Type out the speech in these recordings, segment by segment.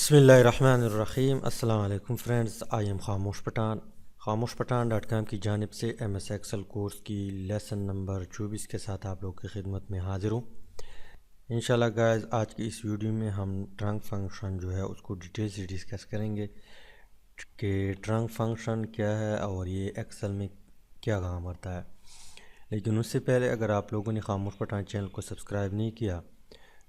बिस्मिल्लाहिर्रहमानिर्रहीम। अस्सलाम वालेकुम फ्रेंड्स, आई एम खामोश पठान की जानिब से MS एक्सेल कोर्स की लेसन नंबर 24 के साथ आप लोग की खिदमत में हाज़िर हूँ। इंशाल्लाह गाइस, आज की इस वीडियो में हम ट्रंक फंक्शन जो है उसको डिटेल से डिस्कस करेंगे कि ट्रंक फंक्शन क्या है और ये एक्सेल में क्या काम करता है। लेकिन उससे पहले अगर आप लोगों ने खामोश पठान चैनल को सब्सक्राइब नहीं किया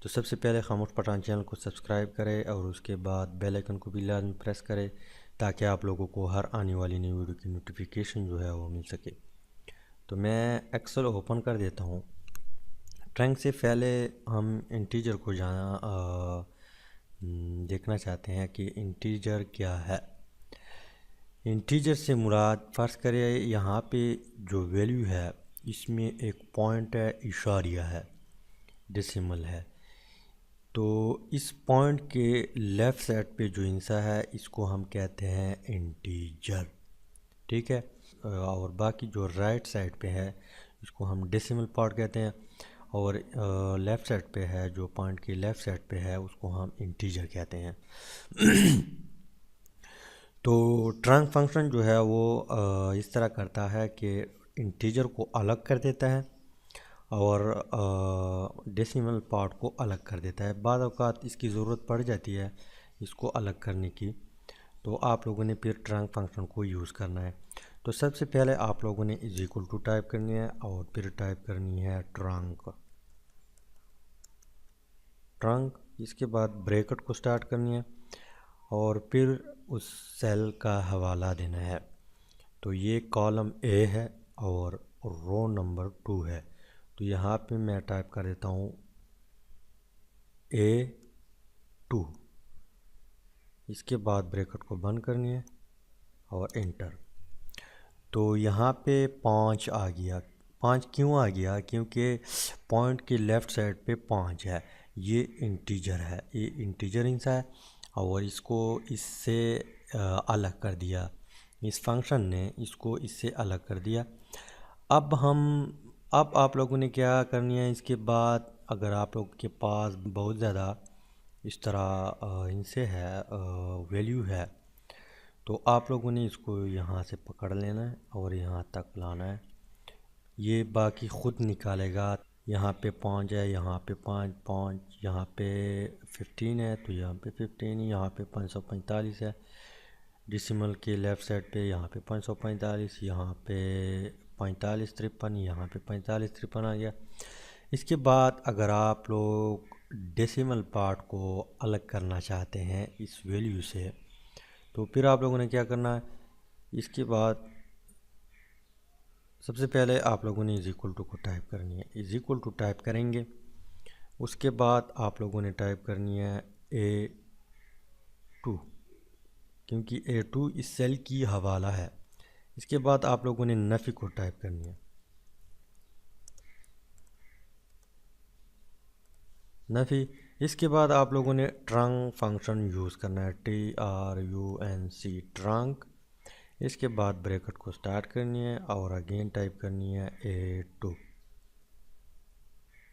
तो सबसे पहले खामोश पठान चैनल को सब्सक्राइब करें और उसके बाद बेल आइकन को भी लाजमी प्रेस करें ताकि आप लोगों को हर आने वाली नई वीडियो की नोटिफिकेशन जो है वो मिल सके। तो मैं एक्सेल ओपन कर देता हूँ। ट्रंक से पहले हम इंटीजर को देखना चाहते हैं कि इंटीजर क्या है। इंटीजर से मुराद फ़र्ज़ करें यहाँ पे जो वैल्यू है इसमें एक पॉइंट है, इशारिया है, डेसिमल है। तो इस पॉइंट के लेफ़्ट साइड पे जो हिस्सा है इसको हम कहते हैं इंटीजर, ठीक है। और बाकी जो राइट साइड पे है इसको हम डेसिमल पार्ट कहते हैं और लेफ़्ट साइड पे है जो पॉइंट के लेफ़्ट साइड पे है उसको हम इंटीजर कहते हैं। तो ट्रंक फंक्शन जो है वो इस तरह करता है कि इंटीजर को अलग कर देता है और डेसिमल पार्ट को अलग कर देता है। बाद औक़ात इसकी ज़रूरत पड़ जाती है इसको अलग करने की, तो आप लोगों ने फिर ट्रंक फंक्शन को यूज़ करना है। तो सबसे पहले आप लोगों ने इज इक्वल टू टाइप करनी है और फिर टाइप करनी है ट्रंक। इसके बाद ब्रैकेट को स्टार्ट करनी है और फिर उस सेल का हवाला देना है। तो ये कॉलम ए है और रो नंबर 2 है। तो यहाँ पे मैं टाइप कर देता हूँ A2। इसके बाद ब्रैकेट को बंद करनी है और एंटर। तो यहाँ पे 5 आ गया। 5 क्यों आ गया? क्योंकि पॉइंट के लेफ़्ट साइड पे 5 है। ये इंटीजर है, ये इंटीजर हिस्सा है और इसको इससे अलग कर दिया। इस फंक्शन ने इसको इससे अलग कर दिया। अब आप लोगों ने क्या करनी है, इसके बाद अगर आप लोग के पास बहुत ज़्यादा इस तरह इनसे है वैल्यू है तो आप लोगों ने इसको यहाँ से पकड़ लेना है और यहाँ तक लाना है। ये बाकी ख़ुद निकालेगा। यहाँ पे 5 है, यहाँ पे 5, यहाँ पे 15 है तो यहाँ पे 15, यहाँ पे 545 है डेसिमल के लेफ़्ट साइड पे, यहाँ पे 545, यहाँ पे 4553, यहाँ पे 4553 आ गया। इसके बाद अगर आप लोग डेसिमल पार्ट को अलग करना चाहते हैं इस वैल्यू से तो फिर आप लोगों ने क्या करना है, इसके बाद सबसे पहले आप लोगों ने इज इक्वल टू को टाइप करनी है। इज इक्वल टू टाइप करेंगे, उसके बाद आप लोगों ने टाइप करनी है A2 क्योंकि A2 इस सेल की हवाला है। इसके बाद आप लोगों ने नफ़ी को टाइप करनी है, नफ़ी। इसके बाद आप लोगों ने ट्रंक फंक्शन यूज़ करना है, TRUNC ट्रंक। इसके बाद ब्रैकेट को स्टार्ट करनी है और अगेन टाइप करनी है A2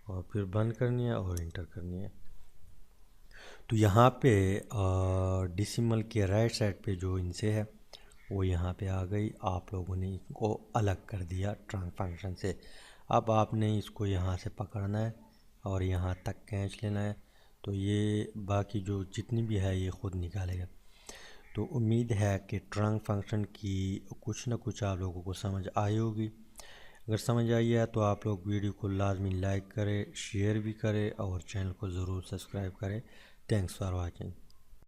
और फिर बंद करनी है और इंटर करनी है। तो यहाँ पे डेसिमल के राइट साइड पे जो इनसे है वो यहाँ पे आ गई। आप लोगों ने इसको अलग कर दिया ट्रंक फंक्शन से। अब आपने इसको यहाँ से पकड़ना है और यहाँ तक खींच लेना है। तो ये बाकी जो जितनी भी है ये ख़ुद निकालेगा। तो उम्मीद है कि ट्रंक फंक्शन की कुछ ना कुछ आप लोगों को समझ आई होगी। अगर समझ आई है तो आप लोग वीडियो को लाजमी लाइक करें, शेयर भी करें और चैनल को ज़रूर सब्सक्राइब करें। Thanks for watching.